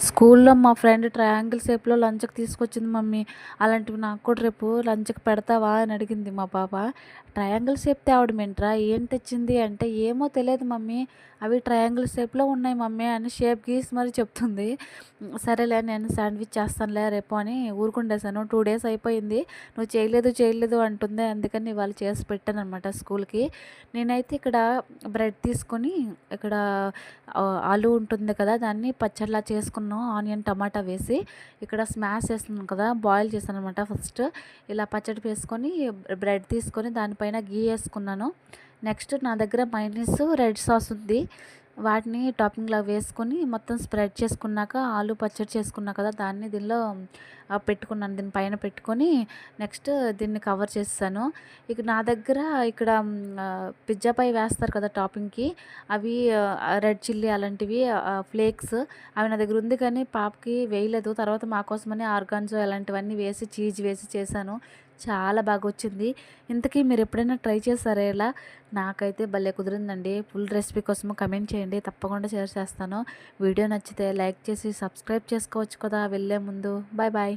స్కూల్లో మా friend triangle షేప్‌లో లంచ్‌కి తీసుకొచ్చింది మమ్మీ. అలాంటివి నాకు కూడా రేపు లంచ్‌కి పెడతావా అని అడిగింది మా పాప. ట్రయాంగిల్ షేప్ తేవడమేంట్రా? ఏం తెచ్చింది అంటే, ఏమో తెలియదు మమ్మీ. అవి ట్రయాంగిల్ షేప్‌లో ఉన్నాయి మమ్మీ అని షేప్ గీసి మరి చెప్తుంది. సరేలే నేను శాండ్‌విచ్ చేస్తానులే రేపు అని ఊరుకుండేసాను. 2 డేస్ అయిపోయింది. నువ్వు చేయలేదు, చేయలేదు అంటుంది. అందుకని ఇవాళ చేసి పెట్టాననమాట స్కూల్‌కి. నేనైతే ఇక్కడ బ్రెడ్ తీసుకొని ఇక్కడ ఆలు ఉంటుంది కదా! దాన్ని పచ్చడిలా చేసుకున్నాం. ఆనియన్, టమాటా వేసి ఇక్కడ స్మాష్ చేస్తున్నాను కదా! బాయిల్ చేశాననమాట ఫస్ట్. ఇలా పచ్చడి వేసుకొని బ్రెడ్ తీసుకొని దానిపైన గీ ఏసుకున్నాను. నెక్స్ట్ నా దగ్గర మయోనీస్, రెడ్ సాస్ ఉంది. వాటిని టాపింగ్‌లా వేసుకొని మొత్తం స్ప్రెడ్ చేసుకున్నాక ఆలు పచ్చడి చేసుకున్నా కదా! దాన్ని దీనిలో పెట్టుకున్నాను. దీని పైన పెట్టుకొని నెక్స్ట్ దీన్ని కవర్ చేసేసాను. ఇక నా దగ్గర ఇక్కడ పిజ్జా పై వేస్తారు కదా టాపింగ్‌కి, అవి రెడ్ చిల్లీ అలాంటివి ఫ్లేక్స్ అవి నా దగ్గర ఉంది కానీ పాపకి వేయలేదు. తర్వాత మా కోసమని ఆర్గాన్జో అలాంటివన్నీ వేసి చీజ్ వేసి చేశాను. చాలా బాగొచ్చింది. ఇంతకీ మీరు ఎప్పుడైనా ట్రై చేశారా ఇలా? నాకైతే భలే కుదిరిందండి. ఫుల్ రెసిపీ కోసం కమెంట్ చేయండి. తప్పకుండా షేర్ చేస్తాను. వీడియో నచ్చితే లైక్ చేసి సబ్స్క్రైబ్ చేసుకోవచ్చు కదా వెళ్ళే ముందు. Bye bye.